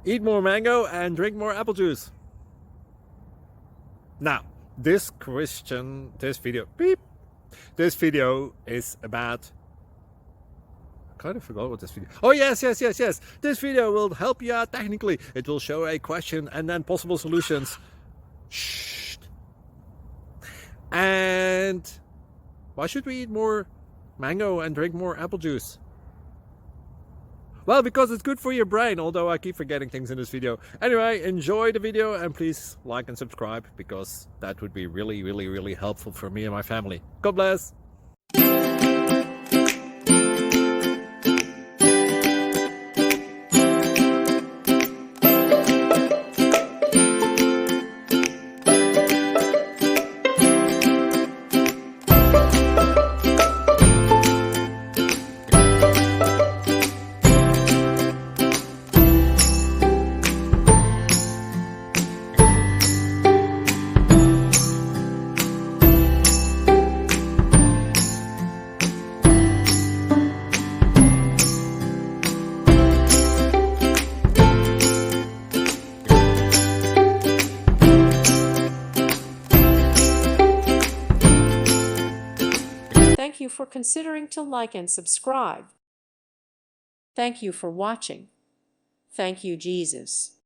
Eat more mango and drink more apple juice. Now, this video is about, I kind of forgot what this video. Oh, yes. This video will help you out technically. It will show a question and then possible solutions. Shh. And why should we eat more mango and drink more apple juice? Well, because it's good for your brain, although I keep forgetting things in this video. Anyway, enjoy the video and please like and subscribe, because that would be really helpful for me and my family. God bless! Thank you for considering to like and subscribe. Thank you for watching. Thank you, Jesus.